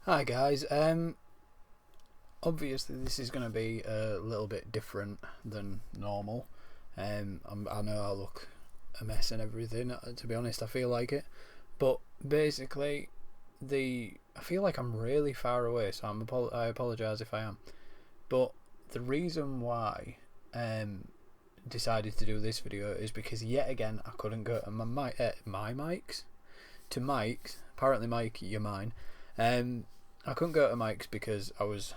Hi guys. Obviously this is going to be a little bit different than normal. I know I look a mess and everything. To be honest, I feel like it. But basically, I feel like I'm really far away, so I apologise if I am. But the reason why decided to do this video is because yet again I couldn't go to my mics. To Mike's. Apparently, Mike, you're mine. I couldn't go to Mike's because I was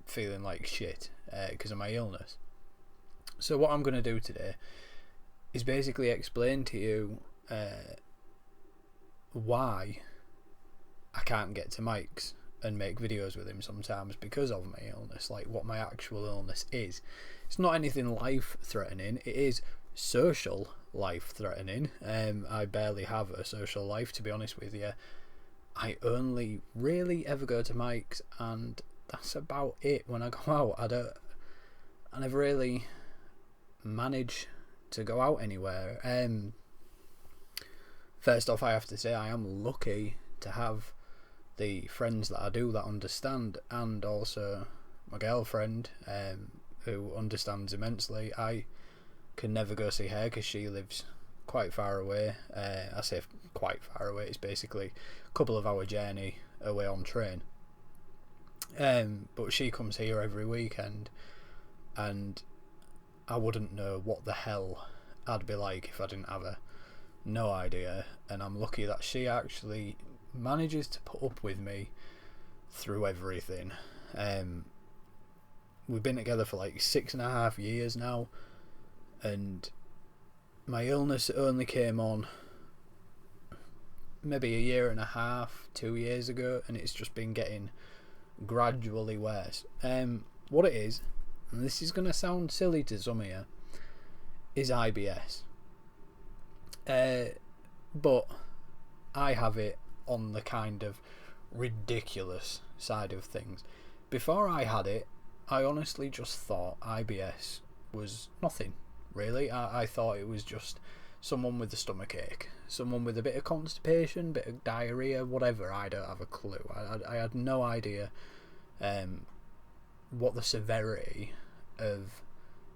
feeling like shit because of my illness. So what I'm going to do today is basically explain to you why I can't get to Mike's and make videos with him sometimes because of my illness, like what my actual illness is. It's not anything life threatening, it is social life threatening. I barely have a social life, to be honest with you. I only really ever go to Mike's, and that's about it. When I go out, I never really manage to go out anywhere. First off, I have to say I am lucky to have the friends that I do that understand, and also my girlfriend who understands immensely. I can never go see her because she lives quite far away. I say quite far away, it's basically a couple of hour journey away on train. But she comes here every weekend, and I wouldn't know what the hell I'd be like if I didn't have her. No idea. And I'm lucky that she actually manages to put up with me through everything. We've been together for like 6.5 years now, and my illness only came on maybe 1.5 years, 2 years ago, and it's just been getting gradually worse. What it is, and this is going to sound silly to some of you, is IBS. But I have it on the kind of ridiculous side of things. Before I had it, I honestly just thought IBS was nothing, really. I thought it was just someone with a stomach ache, someone with a bit of constipation, bit of diarrhea, whatever. I don't have a clue. I had no idea what the severity of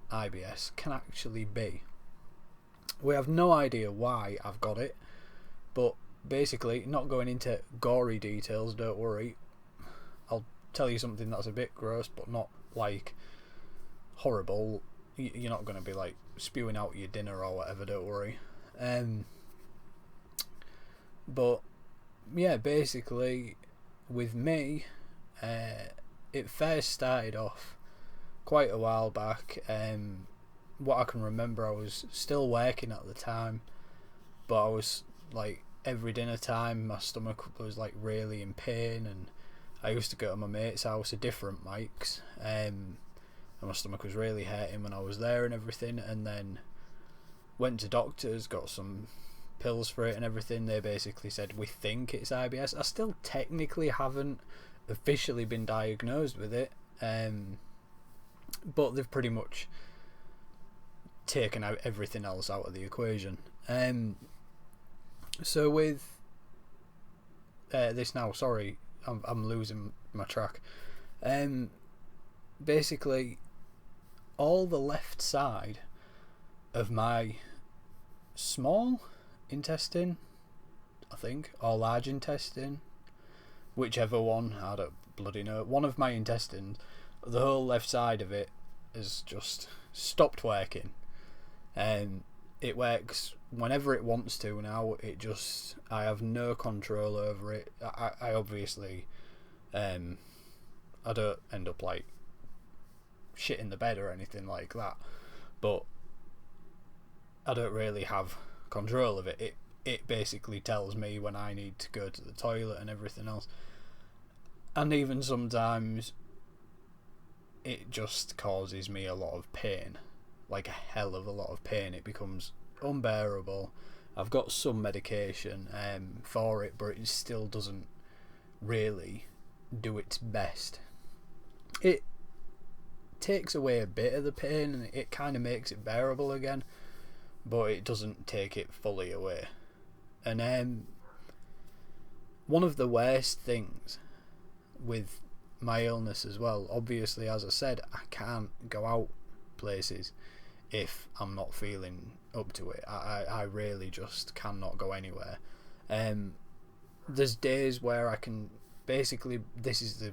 IBS can actually be. We have no idea why I've got it, but basically, not going into gory details, don't worry. I'll tell you something that's a bit gross, but not like horrible. You're not going to be like spewing out your dinner or whatever, don't worry. But yeah, basically with me, it first started off quite a while back. What I can remember, I was still working at the time, but I was like, every dinner time my stomach was like really in pain, and I used to go to my mate's house, a different Mike's, and my stomach was really hurting when I was there and everything. And then went to doctors, got some pills for it and everything. They basically said, we think it's IBS. I still technically haven't officially been diagnosed with it, but they've pretty much taken out everything else out of the equation. So with this now, sorry, I'm losing my track. Basically, all the left side of my small intestine, I think, or large intestine, whichever one, I don't bloody know, one of my intestines, the whole left side of it has just stopped working. It works whenever it wants to now. I have no control over it. I obviously, I don't end up like shit in the bed or anything like that, but I don't really have control of it. It basically tells me when I need to go to the toilet and everything else, and even sometimes it just causes me a lot of pain, like a hell of a lot of pain. It becomes unbearable. I've got some medication for it, but it still doesn't really do its best. It takes away a bit of the pain, and it kind of makes it bearable again, but it doesn't take it fully away. And one of the worst things with my illness as well. Obviously, as I said, I can't go out places if I'm not feeling up to it. I really just cannot go anywhere. There's days where I can basically, this is the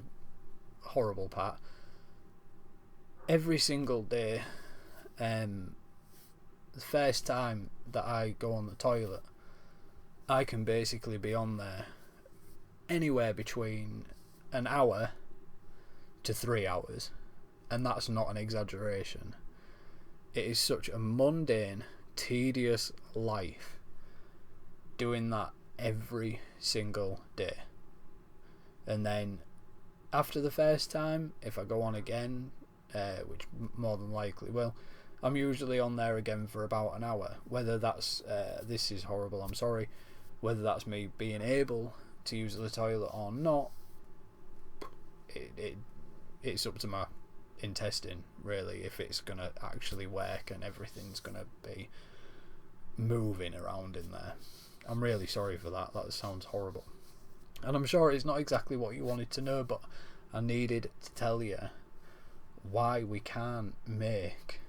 horrible part, every single day, the first time that I go on the toilet, I can basically be on there anywhere between an hour to 3 hours, and that's not an exaggeration. It is such a mundane, tedious life doing that every single day. And then after the first time, if I go on again, which more than likely will, I'm usually on there again for about an hour. Whether that's this is horrible, I'm sorry, whether that's me being able to use the toilet or not, it's up to my intestine really, if it's gonna actually work and everything's gonna be moving around in there. I'm really sorry for that. That sounds horrible, and I'm sure it's not exactly what you wanted to know, but I needed to tell you why we can't make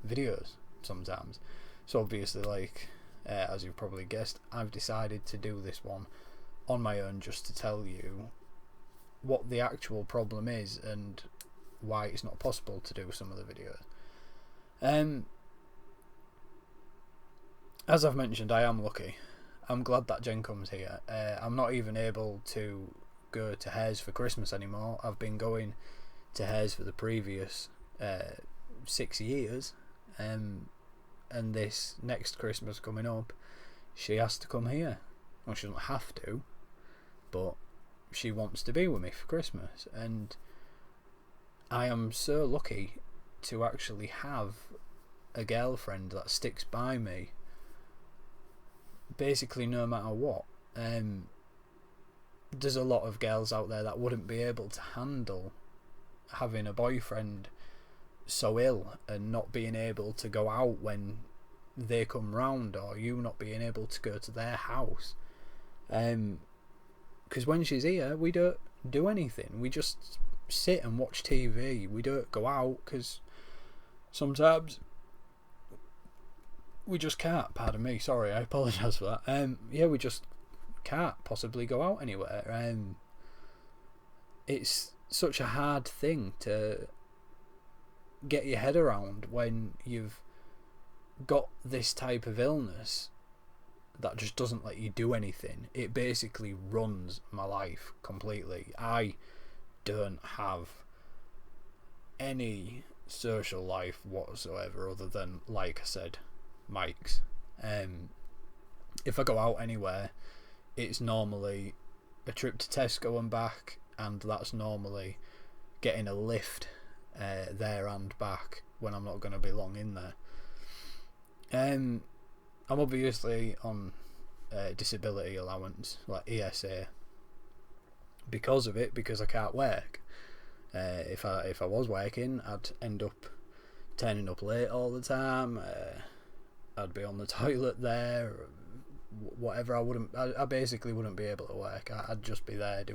videos sometimes. So obviously, like as you've probably guessed, I've decided to do this one on my own, just to tell you what the actual problem is and why it's not possible to do some of the videos. As I've mentioned, I am lucky. I'm glad that Jen comes here. I'm not even able to go to hers for Christmas anymore. I've been going to hers for the previous 6 years, and this next Christmas coming up, she has to come here. Well, she doesn't have to, but she wants to be with me for Christmas, and I am so lucky to actually have a girlfriend that sticks by me basically no matter what. There's a lot of girls out there that wouldn't be able to handle having a boyfriend so ill and not being able to go out when they come round, or you not being able to go to their house. Because when she's here, we don't do anything. We just sit and watch TV. We don't go out because sometimes we just can't. Pardon me, sorry, I apologise for that. We just can't possibly go out anywhere. It's such a hard thing to get your head around when you've got this type of illness that just doesn't let you do anything. It basically runs my life completely. I don't have any social life whatsoever other than, like I said, Mike's. If I go out anywhere, it's normally a trip to Tesco and back, and that's normally getting a lift there and back when I'm not going to be long in there. I'm obviously on disability allowance, like ESA, because I can't work. If I was working, I'd end up turning up late all the time. I'd be on the toilet there, whatever. I basically wouldn't be able to work. I'd just be there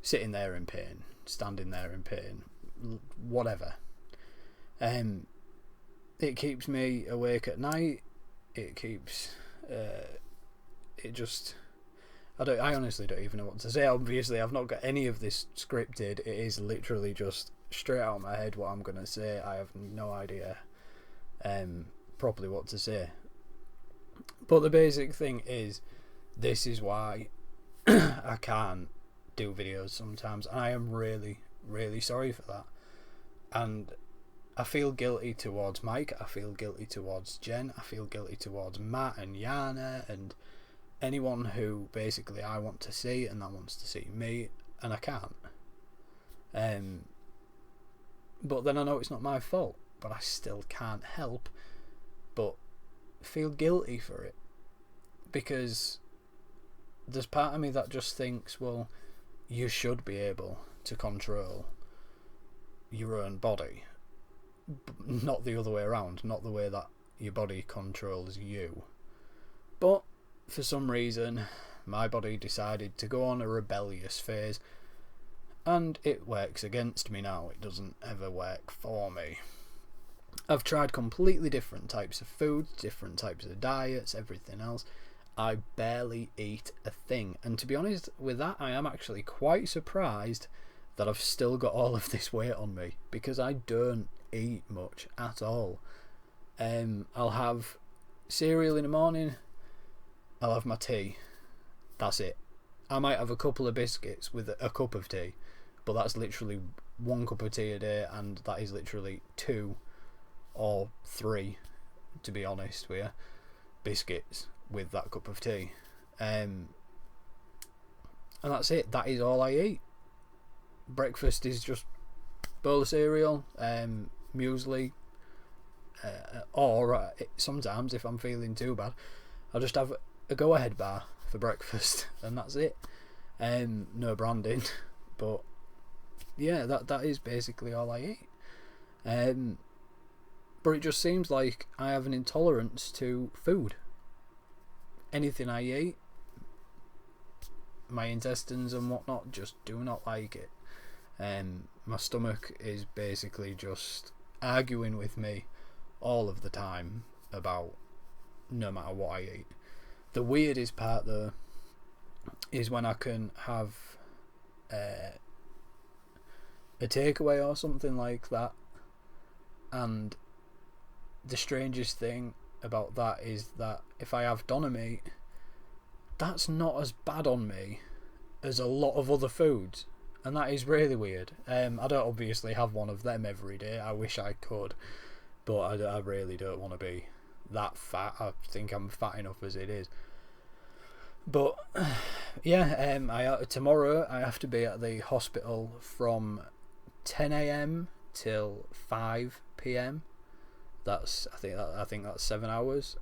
sitting there in pain, standing there in pain, whatever. It keeps me awake at night. It keeps I honestly don't even know what to say. Obviously, I've not got any of this scripted. It is literally just straight out of my head what I'm gonna say. I have no idea properly what to say. But the basic thing is, this is why I can't do videos sometimes. I am really, really sorry for that. And I feel guilty towards Mike, I feel guilty towards Jen, I feel guilty towards Matt and Yana and anyone who basically I want to see and that wants to see me, and I can't. But then I know it's not my fault, but I still can't help but feel guilty for it, because there's part of me that just thinks, well, you should be able to control your own body, not the other way around, not the way that your body controls you. But for some reason my body decided to go on a rebellious phase, And it works against me now. It doesn't ever work for me. I've tried completely different types of foods, different types of diets, everything else. I barely eat a thing. And to be honest with that, I am actually quite surprised that I've still got all of this weight on me, because I don't eat much at all. I'll have cereal in the morning, I'll have my tea. That's it. I might have a couple of biscuits with a cup of tea, but that's literally 1 cup of tea a day, and that is literally 2 or 3, to be honest with you, biscuits with that cup of tea. And that's it. That is all I eat. Breakfast is just bowl of cereal, muesli, or sometimes if I'm feeling too bad, I'll just have a go-ahead bar for breakfast, and that's it. No branding, but yeah, that is basically all I eat. But it just seems like I have an intolerance to food. Anything I eat, my intestines and whatnot just do not like it. My stomach is basically just arguing with me all of the time about no matter what I eat. The weirdest part though is when I can have a takeaway or something like that, and the strangest thing about that is that if I have doner meat, that's not as bad on me as a lot of other foods, and that is really weird. I don't obviously have one of them every day. I wish I could, but I really don't want to be that fat. I think I'm fat enough as it is. But yeah, tomorrow I have to be at the hospital from 10 a.m. till 5 p.m. I think that's 7 hours.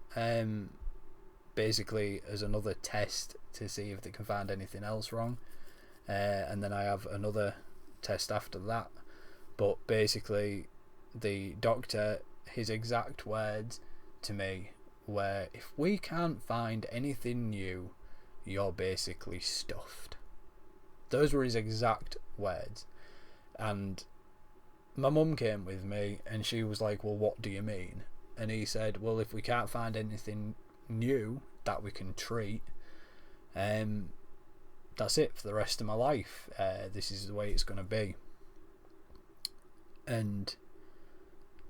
Basically as another test to see if they can find anything else wrong, and then I have another test after that. But basically, the doctor, his exact words to me were, "If we can't find anything new, you're basically stuffed." Those were his exact words. And my mum came with me and she was like, "Well, what do you mean?" And he said, "Well, if we can't find anything new that we can treat, that's it for the rest of my life. This is the way it's going to be." And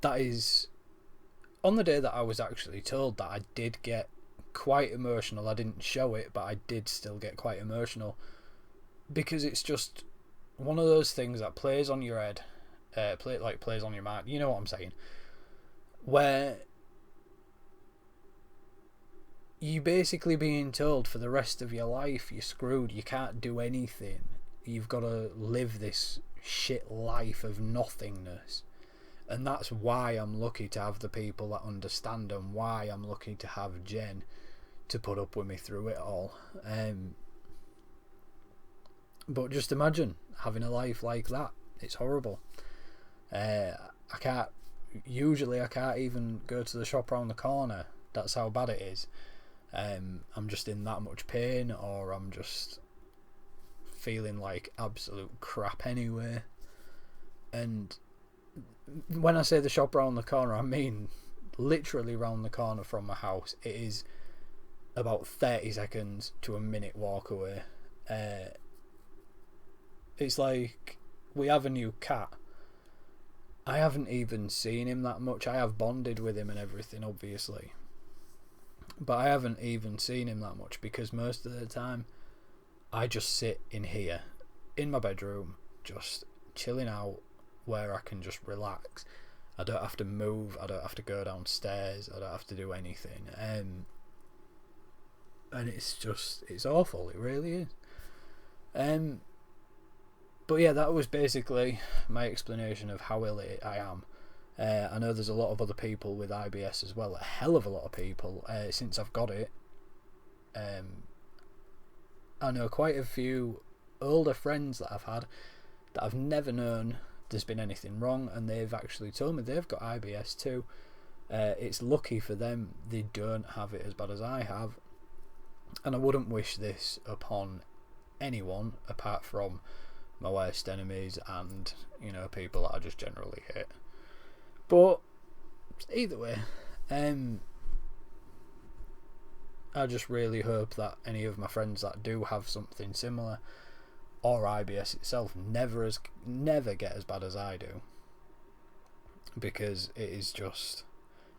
that is, on the day that I was actually told that, I did get quite emotional. I didn't show it, but I did still get quite emotional, because it's just one of those things that plays on your head, plays on your mind. You know what I'm saying? Where you basically being told for the rest of your life you're screwed, you can't do anything, you've got to live this shit life of nothingness. And that's why I'm lucky to have the people that understand, and why I'm lucky to have Jen to put up with me through it all. But just imagine having a life like that. It's horrible. I can't even go to the shop around the corner. That's how bad it is. I'm just in that much pain, or I'm just feeling like absolute crap anyway. And when I say the shop round the corner, I mean literally round the corner from my house. It is about 30 seconds to a minute walk away. It's like, we have a new cat. I haven't even seen him that much. I have bonded with him and everything, obviously, but I haven't even seen him that much, because most of the time I just sit in here in my bedroom, just chilling out, where I can just relax. I don't have to move, I don't have to go downstairs, I don't have to do anything. And it's awful, it really is. But yeah, that was basically my explanation of how ill I am. I know there's a lot of other people with IBS as well, a hell of a lot of people, since I've got it. I know quite a few older friends that I've had that I've never known there's been anything wrong, and they've actually told me they've got IBS too. It's lucky for them they don't have it as bad as I have, and I wouldn't wish this upon anyone apart from my worst enemies, and people that I just generally hate. But either way, I just really hope that any of my friends that do have something similar, or IBS itself, never get as bad as I do, because it is just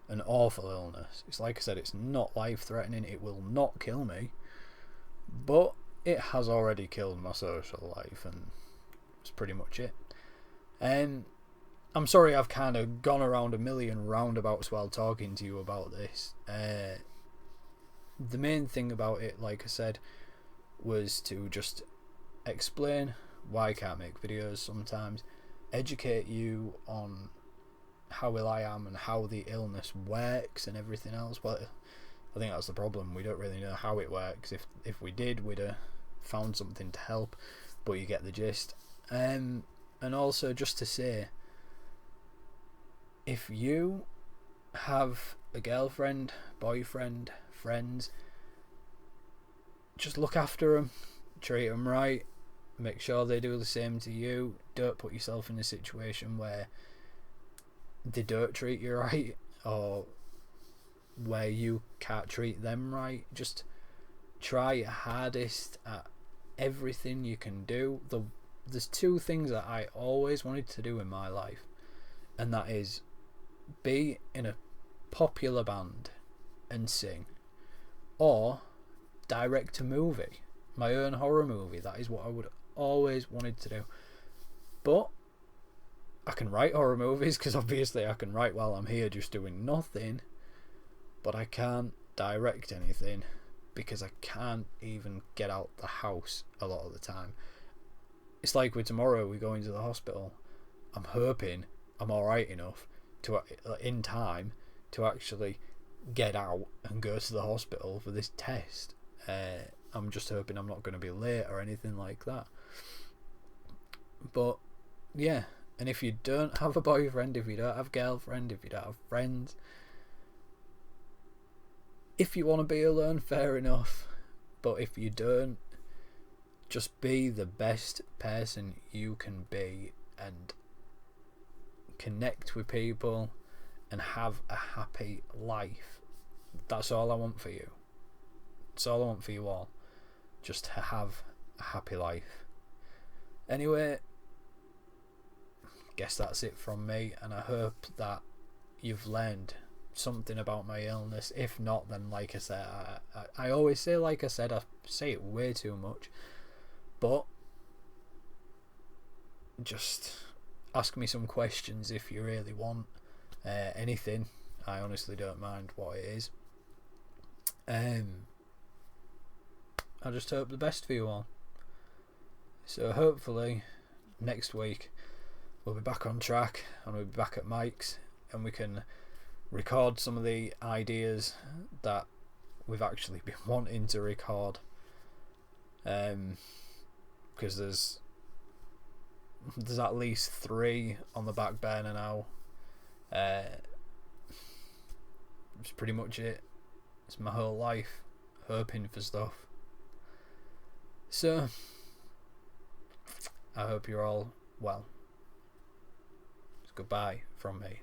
an awful illness. It's like I said, it's not life-threatening, it will not kill me, but it has already killed my social life, and that's pretty much it. I'm sorry I've kind of gone around a million roundabouts while talking to you about this. The main thing about it, like I said, was to just explain why I can't make videos sometimes, educate you on how ill I am and how the illness works and everything else. Well, I think that's the problem. We don't really know how it works. If we did, we'd have found something to help, but you get the gist. And also just to say, if you have a girlfriend, boyfriend, friends, just look after them, treat them right, make sure they do the same to you. Don't put yourself in a situation where they don't treat you right, or where you can't treat them right. Just try your hardest at everything you can do. There's two things that I always wanted to do in my life, and that is be in a popular band and sing, or direct a movie, my own horror movie. That is what I would always wanted to do. But I can write horror movies, because obviously I can write while I'm here just doing nothing, but I can't direct anything because I can't even get out the house a lot of the time. It's like with tomorrow we go into the hospital. I'm hoping I'm alright enough to in time to actually get out and go to the hospital for this test. I'm just hoping I'm not going to be late or anything like that. But yeah, and if you don't have a boyfriend, if you don't have a girlfriend, if you don't have friends, if you want to be alone, fair enough. But if you don't, just be the best person you can be and connect with people and have a happy life. That's all I want for you. That's all I want for you all. Just to have a happy life. Anyway, guess that's it from me, and I hope that you've learned something about my illness. If not, then like I said, I always say like I said, I say it way too much, but just ask me some questions if you really want. Anything, I honestly don't mind what it is. I just hope the best for you all. So hopefully next week we'll be back on track, and we'll be back at Mike's, and we can record some of the ideas that we've actually been wanting to record, because there's at least 3 on the back burner now. It's pretty much it. It's my whole life hoping for stuff. So I hope you're all well. Goodbye from me.